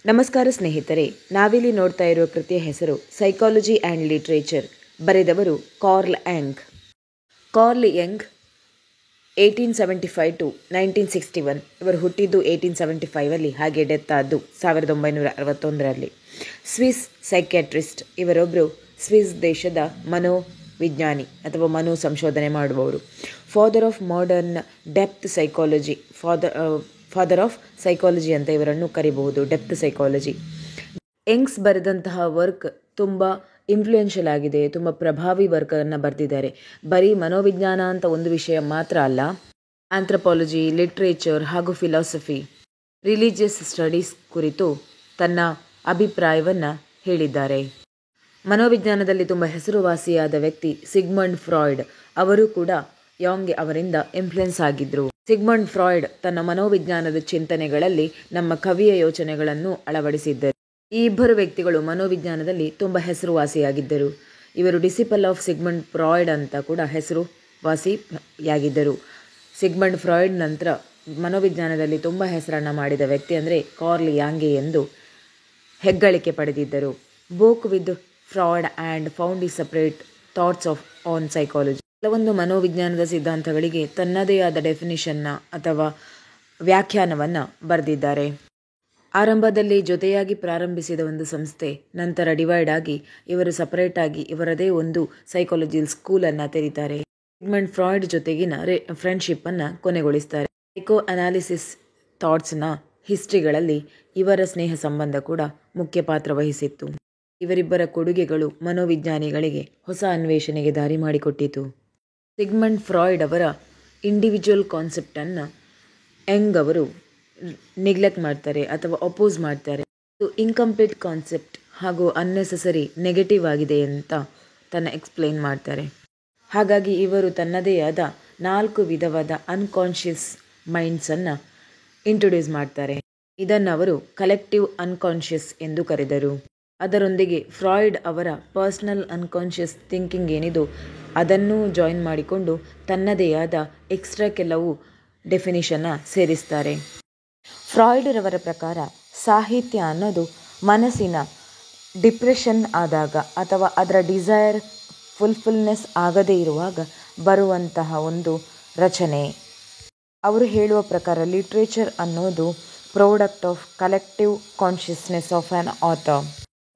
ನಮಸ್ಕಾರ ಸ್ನೇಹಿತರೆ, ನಾವಿಲ್ಲಿ ನೋಡ್ತಾ ಇರುವ ಕೃತಿಯ ಹೆಸರು ಸೈಕಾಲಜಿ ಆ್ಯಂಡ್ ಲಿಟ್ರೇಚರ್. ಬರೆದವರು Carl Jung. Carl Jung 1875 to 1961. ಇವರು ಹುಟ್ಟಿದ್ದು 1875 ಹಾಗೆ ಡೆತ್ ಆದ್ದು 1961. Swiss psychiatrist. ಇವರೊಬ್ಬರು ಸ್ವಿಸ್ ದೇಶದ ಮನೋವಿಜ್ಞಾನಿ ಅಥವಾ ಮನೋ ಸಂಶೋಧನೆ ಮಾಡುವವರು. Father of modern depth psychology. Father of psychology ಅಂತ ಇವರನ್ನು ಕರಿಬಹುದು. Depth psychology. ಯಂಗ್ಸ್ ಬರೆದಂತಹ ವರ್ಕ್ ತುಂಬ ಇನ್ಫ್ಲೂಯೆನ್ಷಿಯಲ್ ಆಗಿದೆ, ತುಂಬ ಪ್ರಭಾವಿ ವರ್ಕನ್ನು ಬರೆದಿದ್ದಾರೆ. ಬರೀ ಮನೋವಿಜ್ಞಾನ ಅಂತ ಒಂದು ವಿಷಯ ಮಾತ್ರ ಅಲ್ಲ, ಆಂಥ್ರಪಾಲಜಿ, ಲಿಟ್ರೇಚರ್ ಹಾಗೂ ಫಿಲಾಸಫಿ, ರಿಲಿಜಿಯಸ್ ಸ್ಟಡೀಸ್ ಕುರಿತು ತನ್ನ ಅಭಿಪ್ರಾಯವನ್ನು ಹೇಳಿದ್ದಾರೆ. ಮನೋವಿಜ್ಞಾನದಲ್ಲಿ ತುಂಬ ಹೆಸರುವಾಸಿಯಾದ ವ್ಯಕ್ತಿ ಸಿಗ್ಮಂಡ್ ಫ್ರಾಯ್ಡ್. ಅವರು ಕೂಡ ಯಾಂಗ್ ಅವರಿಂದ ಇನ್ಫ್ಲುಯೆನ್ಸ್ ಆಗಿದ್ದರು. ಸಿಗ್ಮಂಡ್ ಫ್ರಾಯ್ಡ್ ತನ್ನ ಮನೋವಿಜ್ಞಾನದ ಚಿಂತನೆಗಳಲ್ಲಿ ನಮ್ಮ ಕವಿಯ ಯೋಚನೆಗಳನ್ನು ಅಳವಡಿಸಿದ್ದರು. ಈ ಇಬ್ಬರು ವ್ಯಕ್ತಿಗಳು ಮನೋವಿಜ್ಞಾನದಲ್ಲಿ ತುಂಬ ಹೆಸರುವಾಸಿಯಾಗಿದ್ದರು. ಇವರು ಡಿಸಿಪಲ್ ಆಫ್ ಸಿಗ್ಮಂಡ್ ಫ್ರಾಯ್ಡ್ ಅಂತ ಕೂಡ ಹೆಸರುವಾಸಿಯಾಗಿದ್ದರು. ಸಿಗ್ಮಂಡ್ ಫ್ರಾಯ್ಡ್ ನಂತರ ಮನೋವಿಜ್ಞಾನದಲ್ಲಿ ತುಂಬ ಹೆಸರನ್ನು ಮಾಡಿದ ವ್ಯಕ್ತಿ ಅಂದರೆ ಕಾರ್ಲ್ ಯಾಂಗೆ ಎಂದು ಹೆಗ್ಗಳಿಕೆ ಪಡೆದಿದ್ದರು. Book with Freud and found ಈ ಸಪರೇಟ್ ಥಾಟ್ಸ್ ಆನ್ ಸೈಕಾಲಜಿ. ಕೆಲವೊಂದು ಮನೋವಿಜ್ಞಾನದ ಸಿದ್ಧಾಂತಗಳಿಗೆ ತನ್ನದೇ ಆದ ಡೆಫಿನಿಷನ್ನ ಅಥವಾ ವ್ಯಾಖ್ಯಾನವನ್ನು ಬರೆದಿದ್ದಾರೆ. ಆರಂಭದಲ್ಲಿ ಜೊತೆಯಾಗಿ ಪ್ರಾರಂಭಿಸಿದ ಒಂದು ಸಂಸ್ಥೆ ನಂತರ ಡಿವೈಡ್ ಆಗಿ ಇವರು ಸಪರೇಟ್ ಆಗಿ ಇವರದೇ ಒಂದು ಸೈಕಾಲಜಿಯಲ್ ಸ್ಕೂಲನ್ನು ತೆರೀತಾರೆ. ಸಿಗ್ಮಂಡ್ ಫ್ರಾಯ್ಡ್ ಜೊತೆಗಿನ ಫ್ರೆಂಡ್ಶಿಪ್ಪನ್ನು ಕೊನೆಗೊಳಿಸ್ತಾರೆ. ಸೈಕೋ ಅನಾಲಿಸಿಸ್ ಥಾಟ್ಸ್ನ ಹಿಸ್ಟ್ರಿಗಳಲ್ಲಿ ಇವರ ಸ್ನೇಹ ಸಂಬಂಧ ಕೂಡ ಮುಖ್ಯ ಪಾತ್ರ ವಹಿಸಿತ್ತು. ಇವರಿಬ್ಬರ ಕೊಡುಗೆಗಳು ಮನೋವಿಜ್ಞಾನಿಗಳಿಗೆ ಹೊಸ ಅನ್ವೇಷಣೆಗೆ ದಾರಿ ಮಾಡಿಕೊಟ್ಟಿತು. ಸಿಗ್ಮಂಡ್ ಫ್ರಾಯ್ಡ್ ಅವರ ಇಂಡಿವಿಜುವಲ್ ಕಾನ್ಸೆಪ್ಟನ್ನು ಯಂಗ್ ಅವರು ನೆಗ್ಲೆಕ್ಟ್ ಮಾಡ್ತಾರೆ ಅಥವಾ ಅಪೋಸ್ ಮಾಡ್ತಾರೆ. ಇದು ಇನ್ಕಂಪ್ಲೀಟ್ ಕಾನ್ಸೆಪ್ಟ್ ಹಾಗೂ ಅನ್ನೆಸೆಸರಿ ನೆಗೆಟಿವ್ ಆಗಿದೆ ಅಂತ ಎಕ್ಸ್ಪ್ಲೈನ್ ಮಾಡ್ತಾರೆ. ಹಾಗಾಗಿ ಇವರು ತನ್ನದೇ ಆದ 4 ವಿಧವಾದ ಅನ್ಕಾನ್ಷಿಯಸ್ ಮೈಂಡ್ಸನ್ನು ಇಂಟ್ರೊಡ್ಯೂಸ್ ಮಾಡ್ತಾರೆ. ಇದನ್ನು ಅವರು ಕಲೆಕ್ಟಿವ್ ಅನ್ಕಾನ್ಷಿಯಸ್ ಎಂದು ಕರೆದರು. ಅದರೊಂದಿಗೆ ಫ್ರಾಯ್ಡ್ ಅವರ ಪರ್ಸನಲ್ ಅನ್ಕಾನ್ಷಿಯಸ್ ಥಿಂಕಿಂಗ್ ಏನಿದು ಅದನ್ನು ಜಾಯಿನ್ ಮಾಡಿಕೊಂಡು ತನ್ನದೇ ಆದ ಎಕ್ಸ್ಟ್ರಾ ಕೆಲವು ಡೆಫಿನಿಷನ್ನ ಸೇರಿಸ್ತಾರೆ. ಫ್ರಾಯ್ಡ್ರವರ ಪ್ರಕಾರ ಸಾಹಿತ್ಯ ಅನ್ನೋದು ಮನಸ್ಸಿನ ಡಿಪ್ರೆಷನ್ ಆದಾಗ ಅಥವಾ ಅದರ ಡಿಸೈರ್ ಫುಲ್ಫಿಲ್ನೆಸ್ ಆಗದೇ ಇರುವಾಗ ಬರುವಂತಹ ಒಂದು ರಚನೆ. ಅವರು ಹೇಳುವ ಪ್ರಕಾರ ಲಿಟ್ರೇಚರ್ ಅನ್ನೋದು product of collective consciousness of an author.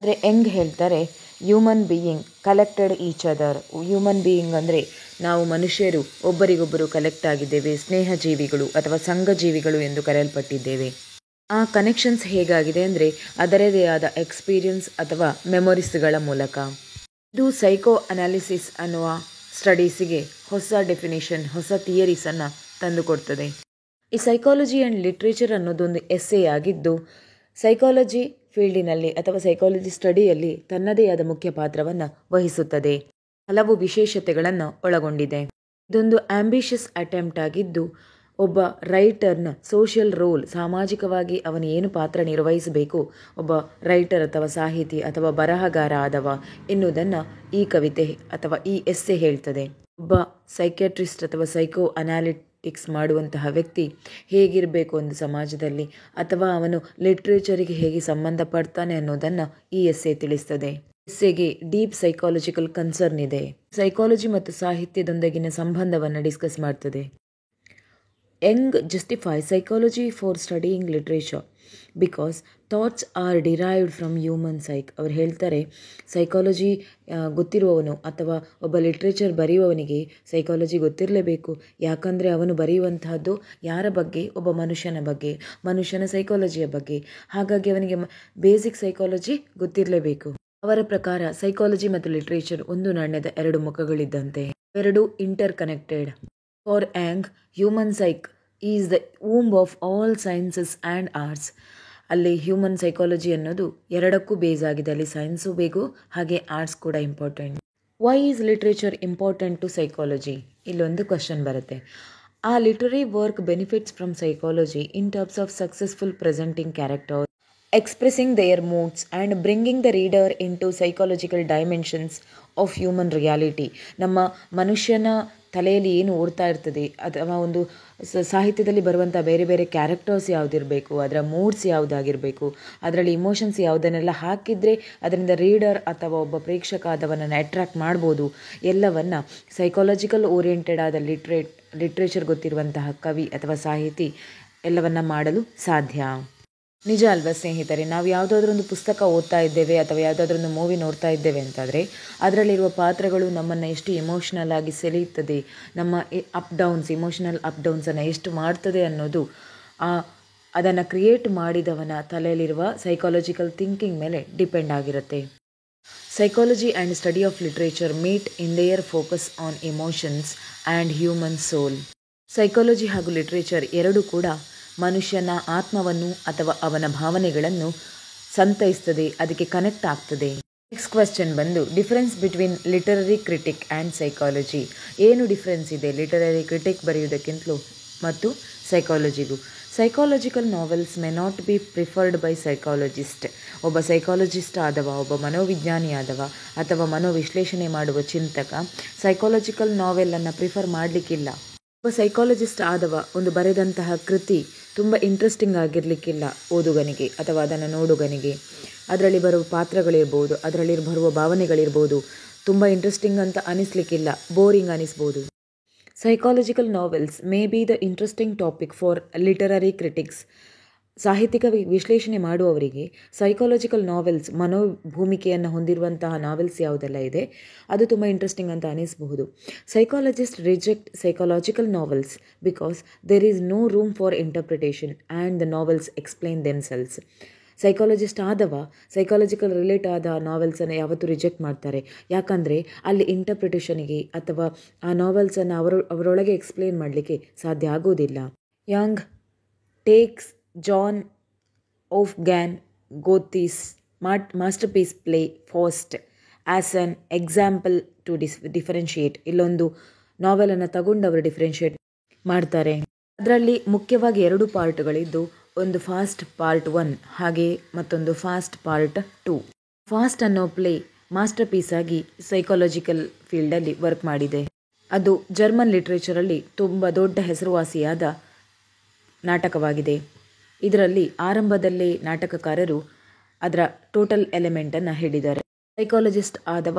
ಆದರೆ ಯಂಗ್ ಹೇಳ್ತಾರೆ human being collected each other. Human being ಅಂದರೆ ನಾವು ಮನುಷ್ಯರು ಒಬ್ಬರಿಗೊಬ್ಬರು ಕಲೆಕ್ಟ್ ಆಗಿದ್ದೇವೆ, ಸ್ನೇಹಜೀವಿಗಳು ಅಥವಾ ಸಂಘಜೀವಿಗಳು ಎಂದು ಕರೆಯಲ್ಪಟ್ಟಿದ್ದೇವೆ. ಆ ಕನೆಕ್ಷನ್ಸ್ ಹೇಗಾಗಿದೆ ಅಂದರೆ ಅದರದೇ ಆದ ಎಕ್ಸ್ಪೀರಿಯನ್ಸ್ ಅಥವಾ ಮೆಮೊರೀಸ್ಗಳ ಮೂಲಕ. ಇದು ಸೈಕೋ ಅನಾಲಿಸಿಸ್ ಅನ್ನುವ ಸ್ಟಡೀಸಿಗೆ ಹೊಸ ಡೆಫಿನೇಷನ್, ಹೊಸ ಥಿಯರೀಸನ್ನು ತಂದುಕೊಡ್ತದೆ. ಈ ಸೈಕಾಲಜಿ ಆ್ಯಂಡ್ ಲಿಟ್ರೇಚರ್ ಅನ್ನೋದೊಂದು ಎಸ್ಸೆ ಆಗಿದ್ದು ಸೈಕಾಲಜಿ ಫೀಲ್ಡಿನಲ್ಲಿ ಅಥವಾ ಸೈಕಾಲಜಿ ಸ್ಟಡಿಯಲ್ಲಿ ತನ್ನದೇ ಆದ ಮುಖ್ಯ ಪಾತ್ರವನ್ನು ವಹಿಸುತ್ತದೆ. ಹಲವು ವಿಶೇಷತೆಗಳನ್ನು ಒಳಗೊಂಡಿದೆ. ಇದೊಂದು ಆಂಬಿಷಿಯಸ್ ಅಟೆಂಪ್ಟ್ ಆಗಿದ್ದು ಒಬ್ಬ ರೈಟರ್ನ ಸೋಷಿಯಲ್ ರೋಲ್, ಸಾಮಾಜಿಕವಾಗಿ ಅವನು ಏನು ಪಾತ್ರ ನಿರ್ವಹಿಸಬೇಕು, ಒಬ್ಬ ರೈಟರ್ ಅಥವಾ ಸಾಹಿತಿ ಅಥವಾ ಬರಹಗಾರ ಆದವ ಎನ್ನುವುದನ್ನು ಈ ಕವಿತೆ ಅಥವಾ ಈ ಎಸ್ಸೆ ಹೇಳ್ತದೆ. ಒಬ್ಬ ಸೈಕ್ಯಾಟ್ರಿಸ್ಟ್ ಅಥವಾ ಸೈಕೋ ಅನಾಲಿಟಿಕ್ಸ್ ಮಾಡುವಂತಹ ವ್ಯಕ್ತಿ ಹೇಗಿರಬೇಕು ಒಂದು ಸಮಾಜದಲ್ಲಿ ಅಥವಾ ಅವನು ಲಿಟ್ರೇಚರಿಗೆ ಹೇಗೆ ಸಂಬಂಧ ಪಡ್ತಾನೆ ಅನ್ನೋದನ್ನು ಈ ಎಸ್ಸೆ ತಿಳಿಸ್ತದೆ. ಎಸ್ಸೆಗೆ ಡೀಪ್ ಸೈಕಾಲಜಿಕಲ್ ಕನ್ಸರ್ನ್ ಇದೆ. ಸೈಕಾಲಜಿ ಮತ್ತು ಸಾಹಿತ್ಯದೊಂದಿಗಿನ ಸಂಬಂಧವನ್ನು ಡಿಸ್ಕಸ್ ಮಾಡ್ತದೆ. Young justify psychology for studying literature because thoughts are derived from human psyche. ಅವ್ರು ಹೇಳ್ತಾರೆ ಸೈಕಾಲಜಿ ಗೊತ್ತಿರುವವನು ಅಥವಾ ಒಬ್ಬ ಲಿಟ್ರೇಚರ್ ಬರೆಯುವವನಿಗೆ ಸೈಕಾಲಜಿ ಗೊತ್ತಿರಲೇಬೇಕು. ಯಾಕಂದರೆ ಅವನು ಬರೆಯುವಂತಹದ್ದು ಯಾರ ಬಗ್ಗೆ? ಒಬ್ಬ ಮನುಷ್ಯನ ಬಗ್ಗೆ, ಮನುಷ್ಯನ ಸೈಕಾಲಜಿಯ ಬಗ್ಗೆ. ಹಾಗಾಗಿ ಅವನಿಗೆ ಬೇಸಿಕ್ ಸೈಕಾಲಜಿ ಗೊತ್ತಿರಲೇಬೇಕು. ಅವರ ಪ್ರಕಾರ ಸೈಕಾಲಜಿ ಮತ್ತು ಲಿಟ್ರೇಚರ್ ಒಂದು ನಾಣ್ಯದ 2 ಮುಖಗಳಿದ್ದಂತೆ, ಎರಡು inter connected. For Young human psych is the womb of all sciences and arts. ಅಲ್ಲಿ ಹ್ಯೂಮನ್ ಸೈಕಾಲಜಿ ಅನ್ನೋದು ಎರಡಕ್ಕೂ ಬೇಸ್ ಆಗಿದೆ. ಅಲ್ಲಿ ಸೈನ್ಸು ಬೇಕು, ಹಾಗೆ ಆರ್ಟ್ಸ್ ಕೂಡ important. Why is literature important to psychology? ಇಲ್ಲೊಂದು ಕ್ವಶನ್ ಬರುತ್ತೆ. A literary work benefits from psychology in terms of successful presenting character, expressing their moods and bringing the reader into psychological dimensions of human reality. ನಮ್ಮ ಮನುಷ್ಯನ ತಲೆಯಲ್ಲಿ ಏನು ಓಡ್ತಾ ಇರ್ತದೆ, ಅಥವಾ ಒಂದು ಸಾಹಿತ್ಯದಲ್ಲಿ ಬರುವಂಥ ಬೇರೆ ಬೇರೆ ಕ್ಯಾರೆಕ್ಟರ್ಸ್ ಯಾವುದಿರಬೇಕು, ಅದರ ಮೂಡ್ಸ್ ಯಾವುದಾಗಿರಬೇಕು, ಅದರಲ್ಲಿ ಇಮೋಷನ್ಸ್ ಯಾವುದನ್ನೆಲ್ಲ ಹಾಕಿದರೆ ಅದರಿಂದ ರೀಡರ್ ಅಥವಾ ಒಬ್ಬ ಪ್ರೇಕ್ಷಕ ಅದನ್ನು ಅಟ್ರ್ಯಾಕ್ಟ್ ಮಾಡ್ಬೋದು, ಎಲ್ಲವನ್ನು ಸೈಕಾಲಜಿಕಲ್ ಓರಿಯೆಂಟೆಡ್ ಆದ ಲಿಟ್ರೇಚರ್ ಗೊತ್ತಿರುವಂತಹ ಕವಿ ಅಥವಾ ಸಾಹಿತಿ ಎಲ್ಲವನ್ನ ಮಾಡಲು ಸಾಧ್ಯ. ನಿಜ ಅಲ್ವಾ ಸ್ನೇಹಿತರೆ? ನಾವು ಯಾವುದಾದ್ರೂ ಒಂದು ಪುಸ್ತಕ ಓದ್ತಾ ಇದ್ದೇವೆ ಅಥವಾ ಯಾವುದಾದ್ರೂ ಒಂದು ಮೂವಿ ನೋಡ್ತಾ ಇದ್ದೇವೆ ಅಂತಾದರೆ ಅದರಲ್ಲಿರುವ ಪಾತ್ರಗಳು ನಮ್ಮನ್ನು ಎಷ್ಟು ಇಮೋಷ್ನಲ್ ಆಗಿ ಸೆಳೆಯುತ್ತದೆ, ನಮ್ಮ ಇಮೋಷನಲ್ ಅಪ್ ಡೌನ್ಸನ್ನು ಎಷ್ಟು ಮಾಡ್ತದೆ ಅನ್ನೋದು ಅದನ್ನು ಕ್ರಿಯೇಟ್ ಮಾಡಿದವನ ತಲೆಯಲ್ಲಿರುವ ಸೈಕಾಲಜಿಕಲ್ ಥಿಂಕಿಂಗ್ ಮೇಲೆ ಡಿಪೆಂಡ್ ಆಗಿರುತ್ತೆ. Psychology and study of literature meet in their focus on emotions and human soul. Psychology ಹಾಗೂ ಲಿಟ್ರೇಚರ್ ಎರಡೂ ಕೂಡ ಮನುಷ್ಯನ ಆತ್ಮವನ್ನು ಅಥವಾ ಅವನ ಭಾವನೆಗಳನ್ನು ಸಂತೈಸ್ತದೆ, ಅದಕ್ಕೆ ಕನೆಕ್ಟ್ ಆಗ್ತದೆ. ನೆಕ್ಸ್ಟ್ ಕ್ವೆಶ್ಚನ್ ಬಂದು difference between literary critic and psychology. ಏನು ಡಿಫರೆನ್ಸ್ ಇದೆ ಲಿಟರರಿ ಕ್ರಿಟಿಕ್ ಬರೆಯುವುದಕ್ಕಿಂತಲೂ ಮತ್ತು ಸೈಕಾಲಜಿಗೂ? Psychological novels may not be preferred by psychologist. ಒಬ್ಬ ಸೈಕಾಲಜಿಸ್ಟ್ ಆದವ, ಒಬ್ಬ ಮನೋವಿಜ್ಞಾನಿ ಆದವ ಅಥವಾ ಮನೋವಿಶ್ಲೇಷಣೆ ಮಾಡುವ ಚಿಂತಕ ಸೈಕಾಲಜಿಕಲ್ ನಾವೆಲನ್ನು ಪ್ರಿಫರ್ ಮಾಡಲಿಕ್ಕಿಲ್ಲ. ಒಬ್ಬ ಸೈಕಾಲಜಿಸ್ಟ್ ಆದವ ಒಂದು ಬರೆದಂತಹ ಕೃತಿ ತುಂಬ ಇಂಟ್ರೆಸ್ಟಿಂಗ್ ಆಗಿರಲಿಕ್ಕಿಲ್ಲ ಓದುಗನಿಗೆ ಅಥವಾ ಅದನ್ನು ನೋಡುಗನಿಗೆ. ಅದರಲ್ಲಿ ಬರುವ ಪಾತ್ರಗಳಿರ್ಬೋದು, ಅದರಲ್ಲಿ ಬರುವ ಭಾವನೆಗಳಿರ್ಬೋದು, ತುಂಬ ಇಂಟ್ರೆಸ್ಟಿಂಗ್ ಅಂತ ಅನಿಸ್ಲಿಕ್ಕಿಲ್ಲ, ಬೋರಿಂಗ್ ಅನಿಸ್ಬೋದು. Psychological novels may be the interesting topic for literary critics. ಸಾಹಿತ್ಯಿಕ ವಿಶ್ಲೇಷಣೆ ಮಾಡುವವರಿಗೆ ಸೈಕಾಲಜಿಕಲ್ ನಾವೆಲ್ಸ್, ಮನೋಭೂಮಿಕೆಯನ್ನು ಹೊಂದಿರುವಂತಹ ನಾವೆಲ್ಸ್ ಯಾವುದೆಲ್ಲ ಇದೆ ಅದು ತುಂಬ ಇಂಟ್ರೆಸ್ಟಿಂಗ್ ಅಂತ ಅನಿಸಬಹುದು. Psychologist reject psychological novels because there is no room for interpretation and the novels explain themselves. Psychologist ಆದವ ಸೈಕಾಲಜಿಕಲ್ ರಿಲೇಟ್ ಆದ ನಾವೆಲ್ಸನ್ನು ಯಾವತ್ತೂ ರಿಜೆಕ್ಟ್ ಮಾಡ್ತಾರೆ, ಯಾಕಂದರೆ ಅಲ್ಲಿ ಇಂಟರ್ಪ್ರಿಟೇಷನಿಗೆ ಅಥವಾ ಆ ನಾವೆಲ್ಸನ್ನು ಅವರೊಳಗೆ ಎಕ್ಸ್ಪ್ಲೇನ್ ಮಾಡಲಿಕ್ಕೆ ಸಾಧ್ಯ ಆಗೋದಿಲ್ಲ. Jung takes Johann Wolfgang Goethe's masterpiece play Faust as an example to differentiate. ಇಲ್ಲೊಂದು ನಾವೆಲನ್ನು ತಗೊಂಡವರು ಡಿಫರೆನ್ಷಿಯೇಟ್ ಮಾಡ್ತಾರೆ. ಅದರಲ್ಲಿ ಮುಖ್ಯವಾಗಿ 2 ಪಾರ್ಟ್ಗಳಿದ್ದು, ಒಂದು ಫಾಸ್ಟ್ ಪಾರ್ಟ್ 1 ಹಾಗೆ ಮತ್ತೊಂದು ಫಾಸ್ಟ್ ಪಾರ್ಟ್ 2. ಫಾಸ್ಟ್ ಅನ್ನೋ ಪ್ಲೇ ಮಾಸ್ಟರ್ ಪೀಸ್ ಆಗಿ ಸೈಕಾಲಜಿಕಲ್ ಫೀಲ್ಡಲ್ಲಿ ವರ್ಕ್ ಮಾಡಿದೆ. ಅದು ಜರ್ಮನ್ ಲಿಟ್ರೇಚರಲ್ಲಿ ತುಂಬ ದೊಡ್ಡ ಹೆಸರುವಾಸಿಯಾದ ನಾಟಕವಾಗಿದೆ. ಇದರಲ್ಲಿ ಆರಂಭದಲ್ಲೇ ನಾಟಕಕಾರರು ಅದರ ಟೋಟಲ್ ಎಲಿಮೆಂಟನ್ನು ಹೇಳಿದ್ದಾರೆ. ಸೈಕಾಲಜಿಸ್ಟ್ ಆದವ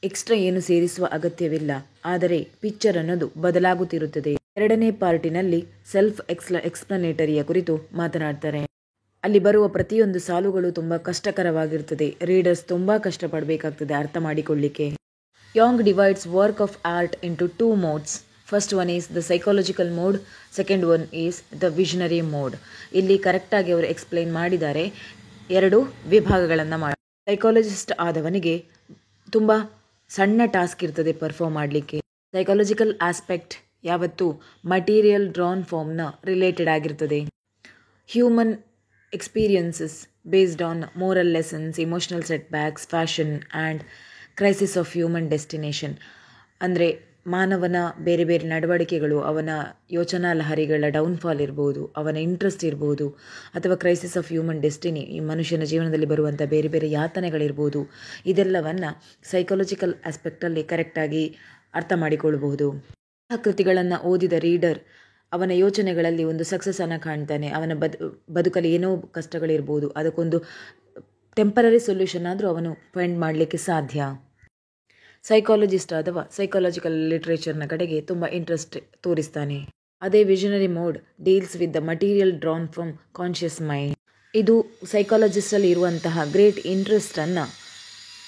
ಎಕ್ಸ್ಟ್ರಾ ಏನು ಸೇರಿಸುವ ಅಗತ್ಯವಿಲ್ಲ, ಆದರೆ ಪಿಕ್ಚರ್ ಅನ್ನೋದು ಬದಲಾಗುತ್ತಿರುತ್ತದೆ. 2ನೇ ಪಾರ್ಟಿನಲ್ಲಿ ಸೆಲ್ಫ್ ಎಕ್ಸ್ಪ್ಲನೇಟರಿಯ ಕುರಿತು ಮಾತನಾಡ್ತಾರೆ. ಅಲ್ಲಿ ಬರುವ ಪ್ರತಿಯೊಂದು ಸಾಲುಗಳು ತುಂಬ ಕಷ್ಟಕರವಾಗಿರ್ತದೆ, ರೀಡರ್ಸ್ ತುಂಬ ಕಷ್ಟಪಡಬೇಕಾಗ್ತದೆ ಅರ್ಥ ಮಾಡಿಕೊಳ್ಳಿಕ್ಕೆ. Jung divides work of art into 2 modes. First one is the psychological mode, second one is the visionary mode. ಇಲ್ಲಿ ಕರೆಕ್ಟಾಗಿ ಅವರು ಎಕ್ಸ್ಪ್ಲೈನ್ ಮಾಡಿದ್ದಾರೆ. 2 ವಿಭಾಗಗಳನ್ನು ಮಾಡಿ. ಸೈಕಾಲಜಿಸ್ಟ್ ಆದವನಿಗೆ ತುಂಬ ಸಣ್ಣ ಟಾಸ್ಕ್ ಇರ್ತದೆ ಪರ್ಫಾರ್ಮ್ ಮಾಡಲಿಕ್ಕೆ. ಸೈಕಾಲಜಿಕಲ್ ಆಸ್ಪೆಕ್ಟ್ ಯಾವತ್ತೂ ಮಟೀರಿಯಲ್ ಡ್ರಾನ್ ಫಾರ್ಮ್ನ ರಿಲೇಟೆಡ್ ಆಗಿರ್ತದೆ. Human experiences based on moral lessons, emotional setbacks, passion and crisis of human destination. ಅಂದರೆ ಮಾನವನ ಬೇರೆ ಬೇರೆ ನಡವಳಿಕೆಗಳು, ಅವನ ಯೋಚನಾ ಲಹರಿಗಳ ಡೌನ್ಫಾಲ್ ಇರ್ಬೋದು, ಅವನ ಇಂಟ್ರೆಸ್ಟ್ ಇರ್ಬೋದು, ಅಥವಾ ಕ್ರೈಸಿಸ್ ಆಫ್ ಹ್ಯೂಮನ್ ಡೆಸ್ಟಿನಿ, ಈ ಮನುಷ್ಯನ ಜೀವನದಲ್ಲಿ ಬರುವಂಥ ಬೇರೆ ಬೇರೆ ಯಾತನೆಗಳಿರ್ಬೋದು, ಇದೆಲ್ಲವನ್ನು ಸೈಕಾಲಜಿಕಲ್ ಆಸ್ಪೆಕ್ಟಲ್ಲಿ ಕರೆಕ್ಟಾಗಿ ಅರ್ಥ ಮಾಡಿಕೊಳ್ಳಬಹುದು. ಆ ಕೃತಿಗಳನ್ನು ಓದಿದ ರೀಡರ್ ಅವನ ಯೋಚನೆಗಳಲ್ಲಿ ಒಂದು ಸಕ್ಸಸ್ಸನ್ನು ಕಾಣ್ತಾನೆ. ಅವನ ಬದುಕಲ್ಲಿ ಏನೋ ಕಷ್ಟಗಳಿರ್ಬೋದು, ಅದಕ್ಕೊಂದು ಟೆಂಪರರಿ ಸೊಲ್ಯೂಷನ್ ಆದರೂ ಅವನು ಫೈಂಡ್ ಮಾಡಲಿಕ್ಕೆ ಸಾಧ್ಯ. ಸೈಕಾಲಜಿಸ್ಟ್ ಆದವ ಸೈಕಾಲಜಿಕಲ್ ಲಿಟ್ರೇಚರ್ನ ಕಡೆಗೆ ತುಂಬ ಇಂಟ್ರೆಸ್ಟ್ ತೋರಿಸ್ತಾನೆ. ಅದೇ visionary mode deals with the material drawn from conscious mind. ಇದು ಸೈಕಾಲಜಿಸ್ಟಲ್ಲಿ ಇರುವಂತಹ ಗ್ರೇಟ್ ಇಂಟ್ರೆಸ್ಟನ್ನು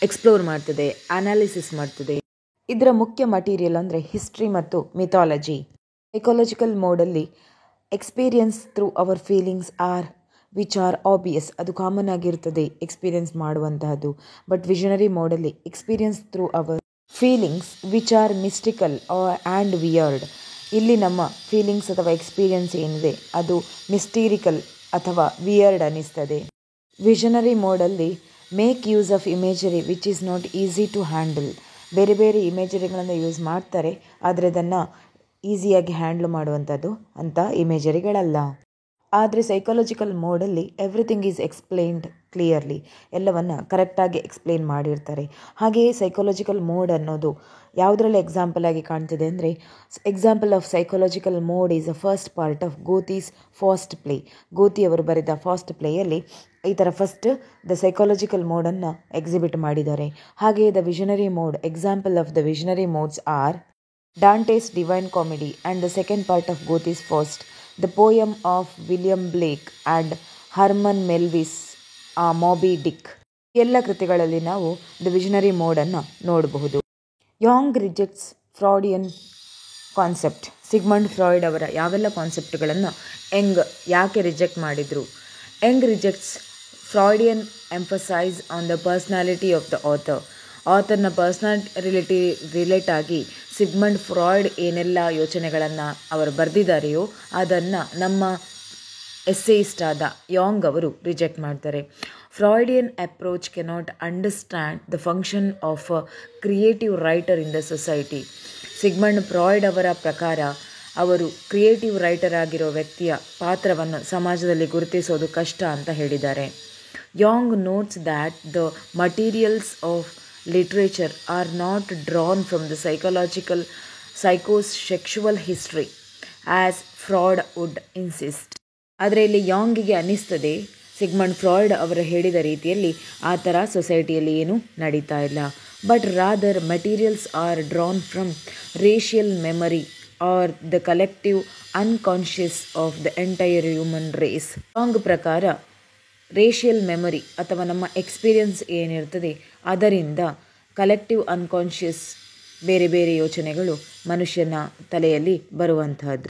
ಎಕ್ಸ್ಪ್ಲೋರ್ ಮಾಡ್ತದೆ, ಅನಾಲಿಸಿಸ್ ಮಾಡ್ತದೆ. ಇದರ ಮುಖ್ಯ ಮಟೀರಿಯಲ್ ಅಂದರೆ ಹಿಸ್ಟ್ರಿ ಮತ್ತು ಮಿಥಾಲಜಿ. ಸೈಕಾಲಜಿಕಲ್ ಮೋಡಲ್ಲಿ experience through our feelings are which are obvious, ಅದು ಕಾಮನ್ ಆಗಿರ್ತದೆ ಎಕ್ಸ್ಪೀರಿಯನ್ಸ್ ಮಾಡುವಂತಹದ್ದು. ಬಟ್ ವಿಷನರಿ ಮೋಡಲ್ಲಿ experience through our feelings which are mystical and weird. ಇಲ್ಲಿ ನಮ್ಮ ಫೀಲಿಂಗ್ಸ್ ಅಥವಾ ಎಕ್ಸ್ಪೀರಿಯನ್ಸ್ ಏನಿದೆ ಅದು ಮಿಸ್ಟೀರಿಕಲ್ ಅಥವಾ ವಿಯರ್ಡ್ ಅನ್ನಿಸ್ತದೆ. ವಿಷನರಿ ಮೋಡಲ್ಲಿ make use of imagery which is not easy to handle. ಬೇರೆ ಬೇರೆ ಇಮೇಜರಿಗಳನ್ನು ಯೂಸ್ ಮಾಡ್ತಾರೆ, ಆದರೆ ಅದನ್ನು ಈಸಿಯಾಗಿ ಹ್ಯಾಂಡ್ಲ್ ಮಾಡುವಂಥದ್ದು ಅಂಥ ಇಮೇಜರಿಗಳಲ್ಲ. ಆದರೆ ಸೈಕಾಲಜಿಕಲ್ ಮೋಡಲ್ಲಿ ಎವ್ರಿಥಿಂಗ್ ಈಸ್ ಎಕ್ಸ್ಪ್ಲೇನ್ಡ್ ಕ್ಲಿಯರ್ಲಿ, ಎಲ್ಲವನ್ನು ಕರೆಕ್ಟಾಗಿ ಎಕ್ಸ್ಪ್ಲೇನ್ ಮಾಡಿರ್ತಾರೆ. ಹಾಗೆಯೇ ಸೈಕಾಲಜಿಕಲ್ ಮೋಡ್ ಅನ್ನೋದು ಯಾವುದರಲ್ಲಿ ಎಕ್ಸಾಂಪಲ್ ಆಗಿ ಕಾಣ್ತಿದೆ ಅಂದರೆ, example of psychological mode is a first part of Goethe's Faust play. ಗೋತಿಯವರು ಬರೆದ ಫಾಸ್ಟ್ ಪ್ಲೇಯಲ್ಲಿ ಈ ಥರ ಫಸ್ಟ್ ದ ಸೈಕಾಲಜಿಕಲ್ ಮೋಡನ್ನು ಎಕ್ಸಿಬಿಟ್ ಮಾಡಿದ್ದಾರೆ. ಹಾಗೆಯೇ the visionary mode, example of the visionary modes are Dante's Divine Comedy and the second part of Goethe's Faust, the poem of William Blake and Herman Melville's Moby Dick. ಎಲ್ಲ ಕೃತಿಗಳಲ್ಲಿ ನಾವು the visionary ಮೋಡನ್ನು ನೋಡಬಹುದು. Jung rejects Freudian concept. Sigmund Freud ಅವರ ಯಾವೆಲ್ಲ ಕಾನ್ಸೆಪ್ಟ್ಗಳನ್ನು ಯಾಕೆ reject ಮಾಡಿದರು? Jung rejects Freudian emphasis on the personality of the ಆಥರ್ನ ಪರ್ಸ್ನಾಲಿಟಿ ರಿಲೇಟ್ ಆಗಿ ಸಿಗ್ಮಂಡ್ ಫ್ರಾಯ್ಡ್ ಏನೆಲ್ಲ ಯೋಚನೆಗಳನ್ನು ಅವರು ಬರೆದಿದ್ದಾರೆಯೋ ಅದನ್ನು ನಮ್ಮ ಎಸ್ಸೇಯಿಸ್ಟ್ ಆದ ಯಾಂಗ್ ಅವರು ರಿಜೆಕ್ಟ್ ಮಾಡ್ತಾರೆ. ಫ್ರಾಯ್ಡಿಯನ್ approach cannot understand the function of a creative writer in the society. Sigmund Freud ಅವರ ಪ್ರಕಾರ ಅವರು ಕ್ರಿಯೇಟಿವ್ ರೈಟರ್ ಆಗಿರೋ ವ್ಯಕ್ತಿಯ ಪಾತ್ರವನ್ನು ಸಮಾಜದಲ್ಲಿ ಗುರುತಿಸೋದು ಕಷ್ಟ ಅಂತ ಹೇಳಿದ್ದಾರೆ. Jung notes that the materials of literature are not drawn from the sexual history as Freud would insist. ಆದರೆ ಇಲ್ಲಿ ಯಾಂಗಿಗೆ ಅನ್ನಿಸ್ತದೆ ಸಿಗ್ಮಂಡ್ ಫ್ರಾಯ್ಡ್ ಅವರು ಹೇಳಿದ ರೀತಿಯಲ್ಲಿ ಆ ಥರ ಸೊಸೈಟಿಯಲ್ಲಿ ಏನೂ ನಡೀತಾ ಇಲ್ಲ. But rather materials are drawn from racial memory or the collective unconscious of the entire human race. Jung ಪ್ರಕಾರ ರೇಷಿಯಲ್ ಮೆಮರಿ ಅಥವಾ ನಮ್ಮ ಎಕ್ಸ್ಪೀರಿಯನ್ಸ್ ಏನಿರ್ತದೆ ಅದರಿಂದ ಕಲೆಕ್ಟಿವ್ ಅನ್ಕಾನ್ಷಿಯಸ್ ಬೇರೆ ಬೇರೆ ಯೋಚನೆಗಳು ಮನುಷ್ಯನ ತಲೆಯಲ್ಲಿ ಬರುವಂತಹದ್ದು.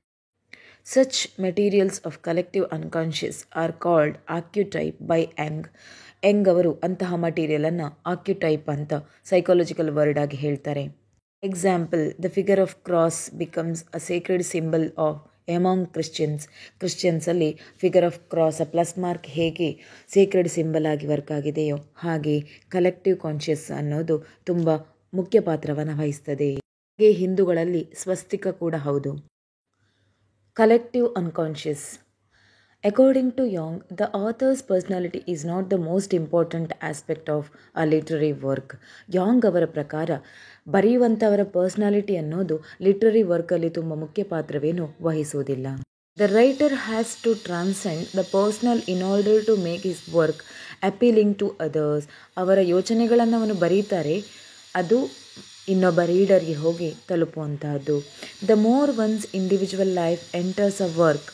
Such materials of collective unconscious are called archetype by Young. Jung ಅವರು ಅಂತಹ ಮಟೀರಿಯಲನ್ನು ಆರ್ಕಿಟೈಪ್ ಅಂತ ಸೈಕಾಲಜಿಕಲ್ ವರ್ಡ್ ಆಗಿ ಹೇಳ್ತಾರೆ. Example, the figure of cross becomes a sacred symbol of among ಕ್ರಿಶ್ಚಿಯನ್ಸಲ್ಲಿ figure of cross, a plus mark ಹೇಗೆ sacred symbol ಆಗಿ work ಆಗಿದೆಯೋ ಹಾಗೆ ಕಲೆಕ್ಟಿವ್ ಕಾನ್ಷಿಯಸ್ ಅನ್ನೋದು ತುಂಬ ಮುಖ್ಯ ಪಾತ್ರವನ್ನು ವಹಿಸ್ತದೆ. ಹಾಗೆ ಹಿಂದೂಗಳಲ್ಲಿ ಸ್ವಸ್ತಿಕ ಕೂಡ ಹೌದು. Collective unconscious. According to Young, the author's personality is not the most important aspect of a literary work. Jung ಅವರ ಪ್ರಕಾರ ಬರೆಯುವಂಥವರ ಪರ್ಸ್ನಾಲಿಟಿ ಅನ್ನೋದು ಲಿಟ್ರರಿ ವರ್ಕಲ್ಲಿ ತುಂಬ ಮುಖ್ಯ ಪಾತ್ರವೇನು ವಹಿಸುವುದಿಲ್ಲ. The writer has to transcend the personal in order to make his work appealing to others. ಅವರ ಯೋಚನೆಗಳನ್ನು ಅವನು ಬರೀತಾರೆ, ಅದು ಇನ್ನೊಬ್ಬ ರೀಡರ್ಗೆ ಹೋಗಿ ತಲುಪುವಂತಹದ್ದು. The more one's individual life enters a work,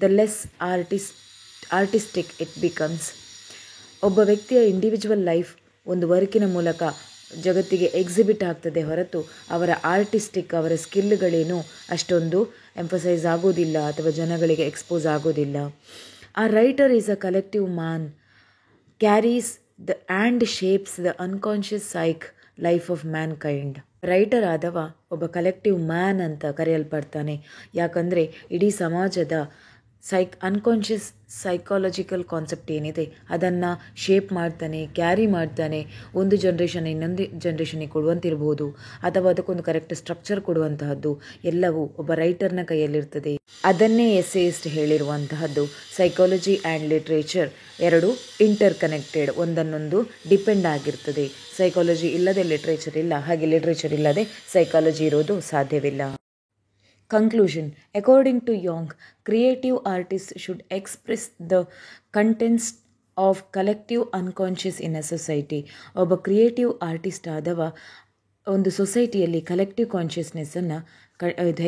the less artistic it becomes. ಒಬ್ಬ ವ್ಯಕ್ತಿಯ ಇಂಡಿವಿಜುವಲ್ ಲೈಫ್ ಒಂದು ವರ್ಕಿನ ಮೂಲಕ ಜಗತ್ತಿಗೆ ಎಕ್ಸಿಬಿಟ್ ಆಗ್ತದೆ ಹೊರತು ಅವರ ಆರ್ಟಿಸ್ಟಿಕ್, ಅವರ ಸ್ಕಿಲ್ಗಳೇನು ಅಷ್ಟೊಂದು ಎಂಫಸೈಸ್ ಆಗೋದಿಲ್ಲ ಅಥವಾ ಜನಗಳಿಗೆ ಎಕ್ಸ್ಪೋಸ್ ಆಗೋದಿಲ್ಲ. ಆ writer is a collective man, carries the and shapes the unconscious life of man ಕೈಂಡ್. ರೈಟರ್ ಆದವ ಒಬ್ಬ ಕಲೆಕ್ಟಿವ್ ಮ್ಯಾನ್ ಅಂತ ಕರೆಯಲ್ಪಡ್ತಾನೆ. ಯಾಕಂದರೆ ಇಡೀ ಸಮಾಜದ ಅನ್ಕಾನ್ಷಿಯಸ್ ಸೈಕಾಲಜಿಕಲ್ ಕಾನ್ಸೆಪ್ಟ್ ಏನಿದೆ ಅದನ್ನು ಶೇಪ್ ಮಾಡ್ತಾನೆ, ಕ್ಯಾರಿ ಮಾಡ್ತಾನೆ. ಒಂದು ಜನ್ರೇಷನ್ ಇನ್ನೊಂದು ಜನ್ರೇಷನಿಗೆ ಕೊಡುವಂತಿರ್ಬೋದು ಅಥವಾ ಅದಕ್ಕೊಂದು ಕರೆಕ್ಟ್ ಸ್ಟ್ರಕ್ಚರ್ ಕೊಡುವಂತಹದ್ದು ಎಲ್ಲವೂ ಒಬ್ಬ ರೈಟರ್ನ ಕೈಯಲ್ಲಿರ್ತದೆ. ಅದನ್ನೇ ಎಸ್ಸೇಯಿಸ್ಟ್ ಹೇಳಿರುವಂತಹದ್ದು. ಸೈಕಾಲಜಿ ಆ್ಯಂಡ್ ಲಿಟ್ರೇಚರ್ ಎರಡು ಇಂಟರ್ ಕನೆಕ್ಟೆಡ್, ಒಂದನ್ನೊಂದು ಡಿಪೆಂಡ್ ಆಗಿರ್ತದೆ. ಸೈಕಾಲಜಿ ಇಲ್ಲದೆ ಲಿಟ್ರೇಚರ್ ಇಲ್ಲ, ಹಾಗೆ ಲಿಟ್ರೇಚರ್ ಇಲ್ಲದೆ ಸೈಕಾಲಜಿ ಇರೋದು ಸಾಧ್ಯವಿಲ್ಲ. Conclusion. According to Young, creative artists should express the contents of collective unconscious in a society. ಒಬ್ಬ ಕ್ರಿಯೇಟಿವ್ ಆರ್ಟಿಸ್ಟ್ ಆದವ ಒಂದು ಸೊಸೈಟಿಯಲ್ಲಿ ಕಲೆಕ್ಟಿವ್ ಕಾನ್ಷಿಯಸ್ನೆಸ್ಸನ್ನು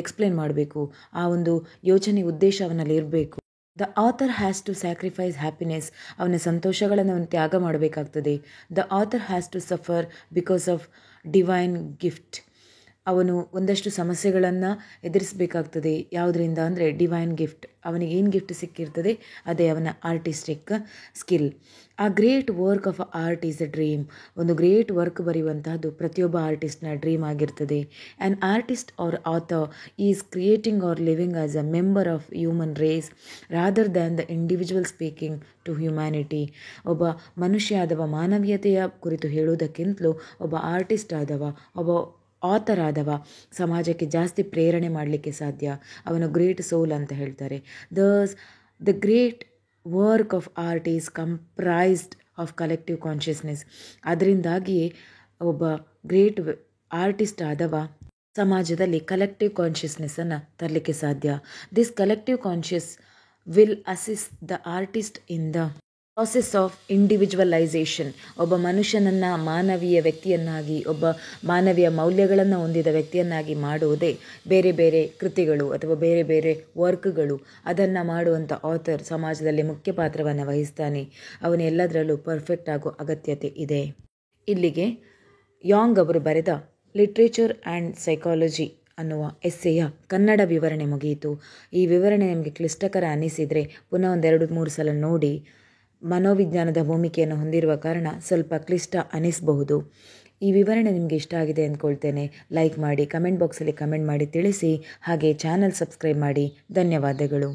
ಎಕ್ಸ್ಪ್ಲೇನ್ ಮಾಡಬೇಕು. ಆ ಒಂದು ಯೋಚನೆ ಉದ್ದೇಶ ಅವನಲ್ಲಿ ಇರಬೇಕು. The author has to sacrifice happiness. ಅವನ ಸಂತೋಷಗಳನ್ನು ಅವನು ತ್ಯಾಗ ಮಾಡಬೇಕಾಗ್ತದೆ. The author has to suffer because of divine gift. ಅವನು ಒಂದಷ್ಟು ಸಮಸ್ಯೆಗಳನ್ನು ಎದುರಿಸಬೇಕಾಗ್ತದೆ. ಯಾವುದರಿಂದ ಅಂದರೆ ಡಿವೈನ್ ಗಿಫ್ಟ್. ಅವನಿಗೆ ಏನು ಗಿಫ್ಟ್ ಸಿಕ್ಕಿರ್ತದೆ ಅದೇ ಅವನ artistic skill. A great work of art is a dream. ಒಂದು ಗ್ರೇಟ್ ವರ್ಕ್ ಬರೆಯುವಂತಹದ್ದು ಪ್ರತಿಯೊಬ್ಬ ಆರ್ಟಿಸ್ಟ್ನ ಡ್ರೀಮ್ ಆಗಿರ್ತದೆ. An artist or author is creating or living as a member of human race rather than the individual speaking to humanity. ಒಬ್ಬ ಮನುಷ್ಯ ಆದವ ಮಾನವೀಯತೆಯ ಕುರಿತು ಹೇಳುವುದಕ್ಕಿಂತಲೂ ಒಬ್ಬ ಆರ್ಟಿಸ್ಟ್ ಆದವ, ಒಬ್ಬ ಆಥರ್ ಆದವ ಸಮಾಜಕ್ಕೆ ಜಾಸ್ತಿ ಪ್ರೇರಣೆ ಮಾಡಲಿಕ್ಕೆ ಸಾಧ್ಯ. ಅವನು ಗ್ರೇಟ್ ಸೋಲ್ ಅಂತ ಹೇಳ್ತಾರೆ. The great work of art is comprised of collective consciousness. ಅದರಿಂದಾಗಿಯೇ ಒಬ್ಬ ಗ್ರೇಟ್ ಆರ್ಟಿಸ್ಟ್ ಆದವ ಸಮಾಜದಲ್ಲಿ ಕಲೆಕ್ಟಿವ್ ಕಾನ್ಷಿಯಸ್ನೆಸ್ಸನ್ನು ತರಲಿಕ್ಕೆ ಸಾಧ್ಯ. This collective conscious will assist the artist in the process of individualization. ಒಬ್ಬ ಮನುಷ್ಯನನ್ನು ಮಾನವೀಯ ವ್ಯಕ್ತಿಯನ್ನಾಗಿ, ಒಬ್ಬ ಮಾನವೀಯ ಮೌಲ್ಯಗಳನ್ನು ಹೊಂದಿದ ವ್ಯಕ್ತಿಯನ್ನಾಗಿ ಮಾಡುವುದೇ ಬೇರೆ ಬೇರೆ ಕೃತಿಗಳು ಅಥವಾ ಬೇರೆ ಬೇರೆ ವರ್ಕ್ಗಳು. ಅದನ್ನು ಮಾಡುವಂಥ ಆಥರ್ ಸಮಾಜದಲ್ಲಿ ಮುಖ್ಯ ಪಾತ್ರವನ್ನು ವಹಿಸ್ತಾನೆ. ಅವನು ಎಲ್ಲದರಲ್ಲೂ ಪರ್ಫೆಕ್ಟ್ ಆಗೋ ಅಗತ್ಯತೆ ಇದೆ. ಇಲ್ಲಿಗೆ ಯಾಂಗ್ ಅವರು ಬರೆದ ಲಿಟ್ರೇಚರ್ ಆ್ಯಂಡ್ ಸೈಕಾಲಜಿ ಅನ್ನುವ ಎಸ್ಸೆಯ ಕನ್ನಡ ವಿವರಣೆ ಮುಗಿಯಿತು. ಈ ವಿವರಣೆ ನಿಮಗೆ ಕ್ಲಿಷ್ಟಕರ ಅನಿಸಿದರೆ ಪುನಃ 2-3 ಸಲ ನೋಡಿ. ಮನೋವಿಜ್ಞಾನದ ಭೂಮಿಕೆಯನ್ನು ಹೊಂದಿರುವ ಕಾರಣ ಸ್ವಲ್ಪ ಕ್ಲಿಷ್ಟ ಅನಿಸಬಹುದು. ಈ ವಿವರಣೆ ನಿಮಗೆ ಇಷ್ಟ ಆಗಿದೆ ಅಂದ್ಕೊಳ್ತೇನೆ. ಲೈಕ್ ಮಾಡಿ, ಕಮೆಂಟ್ ಬಾಕ್ಸಲ್ಲಿ ಕಮೆಂಟ್ ಮಾಡಿ ತಿಳಿಸಿ. ಹಾಗೆ ಚಾನಲ್ ಸಬ್ಸ್ಕ್ರೈಬ್ ಮಾಡಿ. ಧನ್ಯವಾದಗಳು.